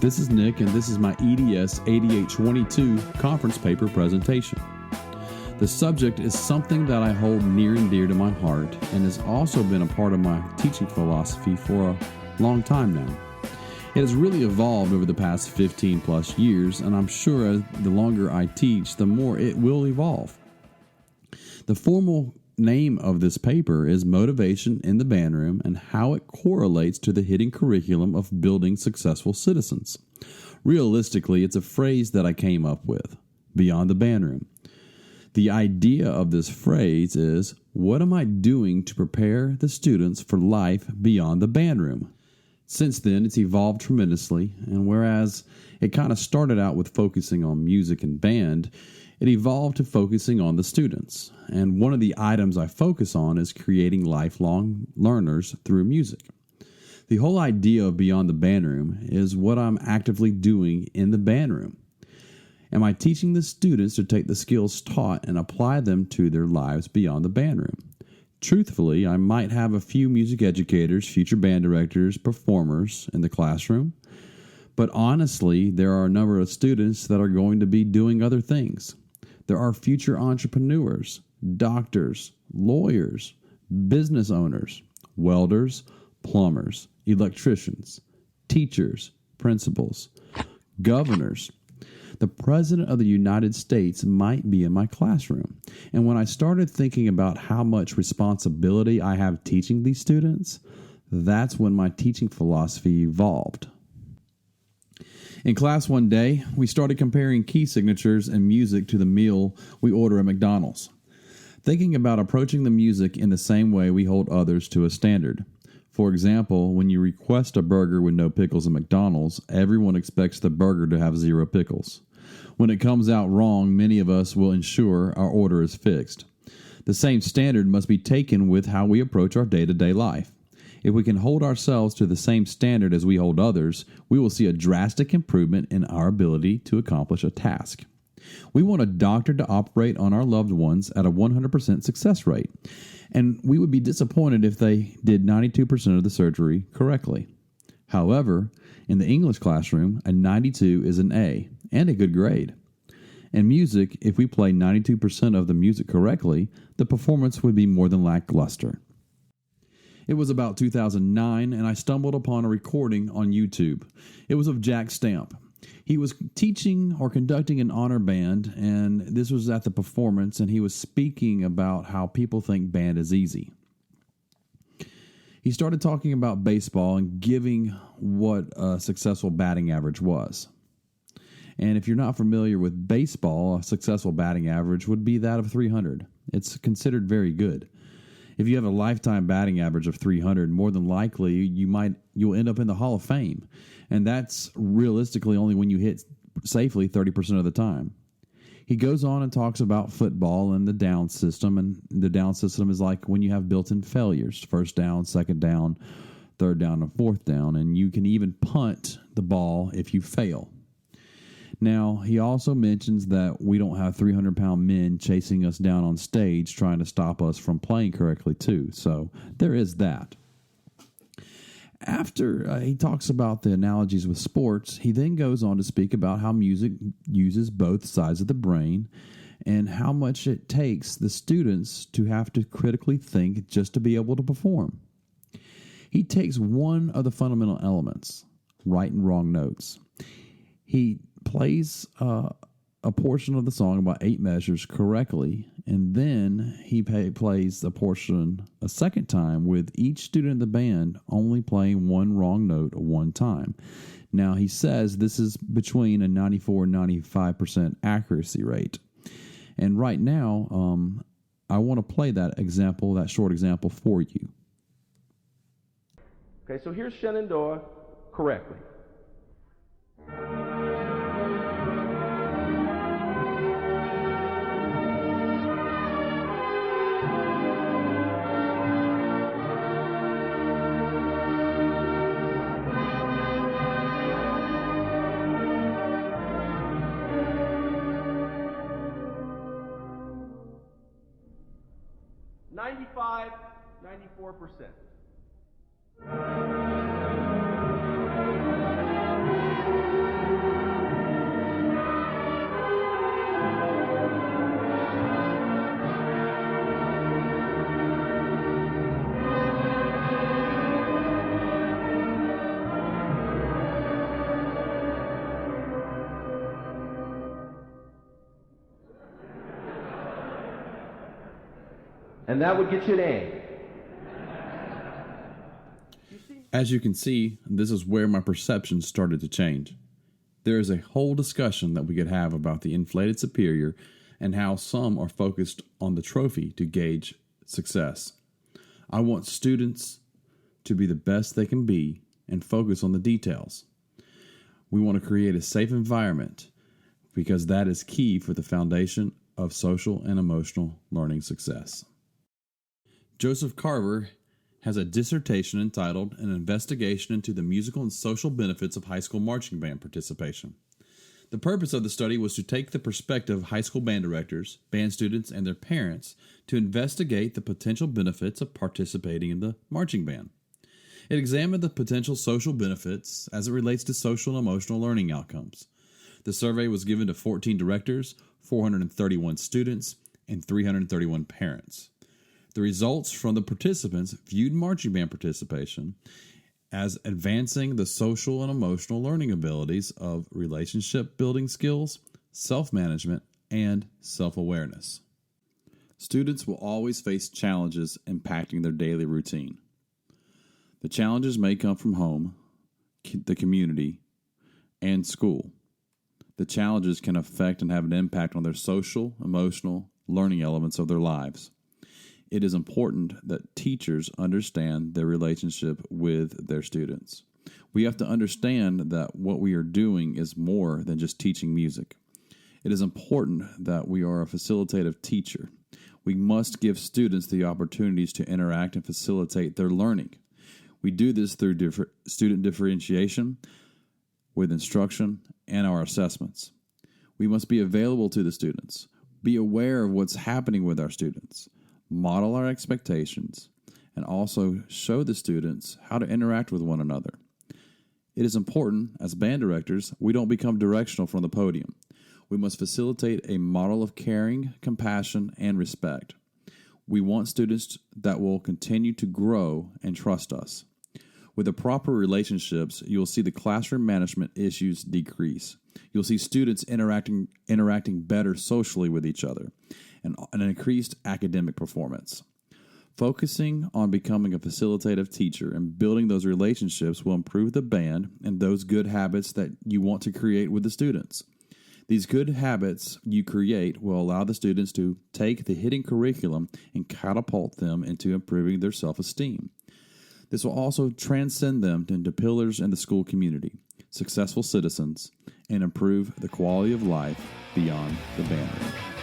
This is Nick, and this is my EDS 8822 conference paper presentation. The subject is something that I hold near and dear to my heart and has also been a part of my teaching philosophy for a long time now. It has really evolved over the past 15 plus years, and I'm sure the longer I teach, the more it will evolve. The formal name of this paper is Motivation in the Bandroom and How It Correlates to the Hidden Curriculum of Building Successful Citizens. Realistically, it's a phrase that I came up with, beyond the bandroom. The idea of this phrase is, what am I doing to prepare the students for life beyond the bandroom? Since then, it's evolved tremendously, and whereas it kind of started out with focusing on music and band, it evolved to focusing on the students. And one of the items I focus on is creating lifelong learners through music. The whole idea of Beyond the Bandroom is what I'm actively doing in the bandroom. Am I teaching the students to take the skills taught and apply them to their lives beyond the bandroom? Truthfully, I might have a few music educators, future band directors, performers in the classroom, but honestly, there are a number of students that are going to be doing other things. There are future entrepreneurs, doctors, lawyers, business owners, welders, plumbers, electricians, teachers, principals, governors. The President of the United States might be in my classroom. And when I started thinking about how much responsibility I have teaching these students, that's when my teaching philosophy evolved. In class one day, we started comparing key signatures and music to the meal we order at McDonald's, thinking about approaching the music in the same way we hold others to a standard. For example, when you request a burger with no pickles at McDonald's, everyone expects the burger to have 0 pickles. When it comes out wrong, many of us will ensure our order is fixed. The same standard must be taken with how we approach our day-to-day life. If we can hold ourselves to the same standard as we hold others, we will see a drastic improvement in our ability to accomplish a task. We want a doctor to operate on our loved ones at a 100% success rate, and we would be disappointed if they did 92% of the surgery correctly. However, in the English classroom, a 92 is an A and a good grade. In music, if we play 92% of the music correctly, the performance would be more than lackluster. It was about 2009, and I stumbled upon a recording on YouTube. It was of Jack Stamp. He was teaching or conducting an honor band, and this was at the performance, and he was speaking about how people think band is easy. He started talking about baseball and giving what a successful batting average was. And if you're not familiar with baseball, a successful batting average would be that of 300. It's considered very good. If you have a lifetime batting average of 300, more than likely you'll end up in the Hall of Fame. And that's realistically only when you hit safely 30% of the time. He goes on and talks about football and the down system. And the down system is like when you have built-in failures. First down, second down, third down, and fourth down. And you can even punt the ball if you fail. Now, he also mentions that we don't have 300-pound men chasing us down on stage trying to stop us from playing correctly, too. So there is that. After he talks about the analogies with sports, he then goes on to speak about how music uses both sides of the brain and how much it takes the students to have to critically think just to be able to perform. He takes one of the fundamental elements, right and wrong notes. He plays a portion of the song, about 8 measures, correctly, and then he plays the portion a second time with each student in the band only playing one wrong note one time. Now, he says this is between a 94 and 95% accuracy rate. And right now, I want to play that example, that short example for you. Okay, so here's Shenandoah correctly. 95, 94%. And that would get you an A. As you can see, this is where my perception started to change. There is a whole discussion that we could have about the inflated superior and how some are focused on the trophy to gauge success. I want students to be the best they can be and focus on the details. We want to create a safe environment because that is key for the foundation of social and emotional learning success. Joseph Carver has a dissertation entitled An Investigation into the Musical and Social Benefits of High School Marching Band Participation. The purpose of the study was to take the perspective of high school band directors, band students, and their parents to investigate the potential benefits of participating in the marching band. It examined the potential social benefits as it relates to social and emotional learning outcomes. The survey was given to 14 directors, 431 students, and 331 parents. The results from the participants viewed marching band participation as advancing the social and emotional learning abilities of relationship building skills, self-management, and self-awareness. Students will always face challenges impacting their daily routine. The challenges may come from home, the community, and school. The challenges can affect and have an impact on their social, emotional, learning elements of their lives. It is important that teachers understand their relationship with their students. We have to understand that what we are doing is more than just teaching music. It is important that we are a facilitative teacher. We must give students the opportunities to interact and facilitate their learning. We do this through student differentiation, with instruction, and our assessments. We must be available to the students, be aware of what's happening with our students, model our expectations, and also show the students how to interact with one another. It is important, as band directors, we don't become directional from the podium. We must facilitate a model of caring, compassion, and respect. We want students that will continue to grow and trust us. With the proper relationships, you'll see the classroom management issues decrease. You'll see students interacting better socially with each other, and an increased academic performance. Focusing on becoming a facilitative teacher and building those relationships will improve the band and those good habits that you want to create with the students. These good habits you create will allow the students to take the hidden curriculum and catapult them into improving their self-esteem. This will also transcend them into pillars in the school community, successful citizens, and improve the quality of life beyond the band room.